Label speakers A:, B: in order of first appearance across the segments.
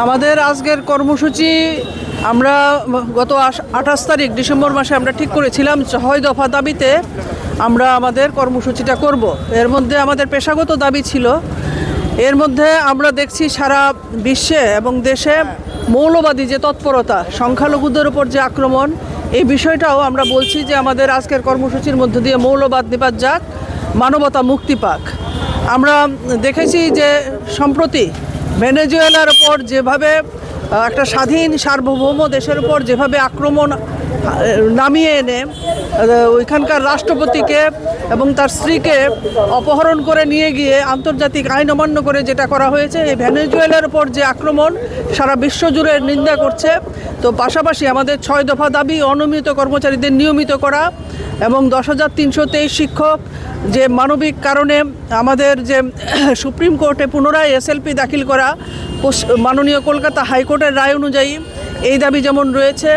A: আমাদের আজকের কর্মসূচি আমরা গত 28 তারিখ ডিসেম্বর মাসে আমরা ঠিক করেছিলাম 6 দফা দাবিতে আমরা আমাদের কর্মসূচিটা করব। এর মধ্যে আমাদের পেশাগত দাবি ছিল। এর মধ্যে আমরা দেখছি সারা বিশ্বে এবং দেশে মৌলবাদী যে তৎপরতা, সংখ্যালঘুদের উপর যে আক্রমণ, এই বিষয়টাও আমরা বলছি যে আমাদের আজকের কর্মসূচির মধ্য দিয়ে মৌলবাদ নিপাত যাক, মানবতা মুক্তি পাক। আমরা দেখেছি যে সম্প্রতি ভেনেজুয়েলার উপর যেভাবে একটা স্বাধীন সার্বভৌম দেশের উপর যেভাবে আক্রমণ নামিয়ে এনে ওইখানকার রাষ্ট্রপতিকে এবং তার স্ত্রীকে অপহরণ করে নিয়ে গিয়ে আন্তর্জাতিক আইন অমান্য করে যেটা করা হয়েছে, এই ভেনেজুয়েলার উপর যে আক্রমণ সারা বিশ্ব জুড়ে নিন্দা করছে। তো পাশাপাশি আমাদের 6 দফা দাবি, অনিয়মিত কর্মচারীদের নিয়মিত করা এবং 10,323 শিক্ষক যে মানবিক কারণে আমাদের যে সুপ্রিম কোর্টে পুনরায় এসএলপি দাখিল করা মাননীয় কলকাতা হাইকোর্টের রায় অনুযায়ী এই দাবি যেমন রয়েছে।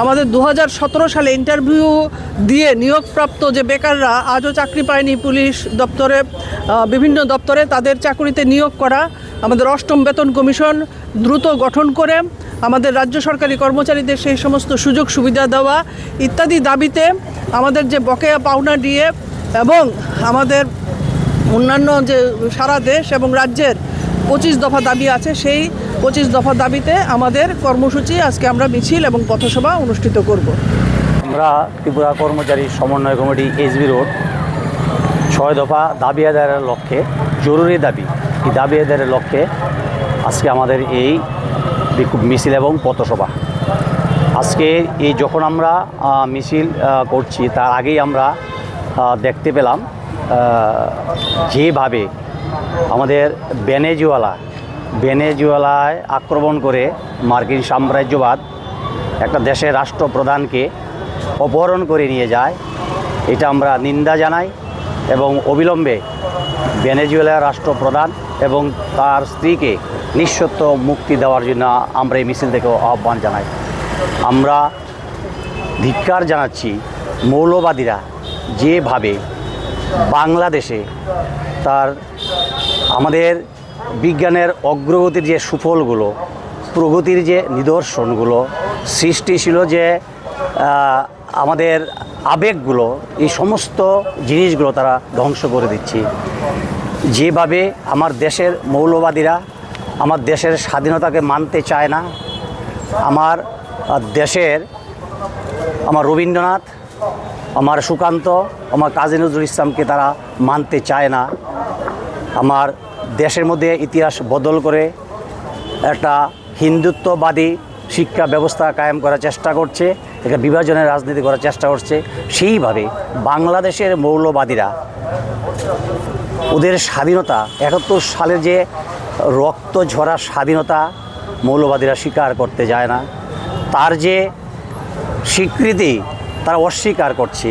A: আমাদের 2017 সালে ইন্টারভিউ দিয়ে নিয়োগপ্রাপ্ত যে বেকাররা আজও চাকরি পায়নি, পুলিশ দপ্তরে বিভিন্ন দপ্তরে তাদের চাকরিতে নিয়োগ করা, আমাদের 8ম বেতন কমিশন দ্রুত গঠন করে আমাদের রাজ্য সরকারি কর্মচারীদের সেই সমস্ত সুযোগ সুবিধা দেওয়া ইত্যাদি দাবিতে আমাদের যে বকেয়া পাওনা ডিএ এবং আমাদের অন্যান্য যে সারা দেশ এবং রাজ্যের 25 দফা দাবি আছে, সেই 25 দফা দাবিতে আমাদের কর্মসূচি আজকে আমরা মিছিল এবং পথসভা অনুষ্ঠিত করব।
B: আমরা ত্রিপুরা কর্মচারী সমন্বয় কমিটি এসবি রোড 6 দফা দাবি আদায়ের লক্ষ্যে, জরুরি দাবি, এই দাবি আদায়ের লক্ষ্যে আজকে আমাদের এই বিক্ষোভ মিছিল এবং পথসভা। আজকে এই যখন আমরা মিছিল করছি তার আগেই আমরা দেখতে পেলাম যেভাবে আমাদের ভেনেজুয়েলায় আক্রমণ করে মার্কিন সাম্রাজ্যবাদ একটা দেশের রাষ্ট্রপ্রধানকে অপহরণ করে নিয়ে যায়, এটা আমরা নিন্দা জানাই এবং অবিলম্বে ভেনেজুয়েলার রাষ্ট্রপ্রধান এবং তার স্ত্রীকে নিঃশর্ত মুক্তি দেওয়ার জন্য আমরা এই মিছিল থেকে আহ্বান জানাই। আমরা ধিক্কার জানাচ্ছি মৌলবাদীরা যেভাবে বাংলাদেশে তার আমাদের বিজ্ঞানের অগ্রগতির যে সুফলগুলো, প্রগতির যে নিদর্শনগুলো সৃষ্টিশীল যে আমাদের আবেগগুলো, এই সমস্ত জিনিসগুলো তারা ধ্বংস করে দিচ্ছে। যেভাবে আমার দেশের মৌলবাদীরা আমার দেশের স্বাধীনতাকে মানতে চায় না, আমার দেশের আমার রবীন্দ্রনাথ, আমার সুকান্ত, আমার কাজী নজরুল ইসলামকে তারা মানতে চায় না, আমার দেশের মধ্যে ইতিহাস বদল করে একটা হিন্দুত্ববাদী শিক্ষা ব্যবস্থা কায়েম করার চেষ্টা করছে, একটা বিভাজনের রাজনীতি করার চেষ্টা করছে। সেইভাবে বাংলাদেশের মৌলবাদীরা ওদের স্বাধীনতা 71 সালের যে রক্ত ঝরা স্বাধীনতা মৌলবাদীরা স্বীকার করতে যায় না, তার যে স্বীকৃতি তারা অস্বীকার করছে।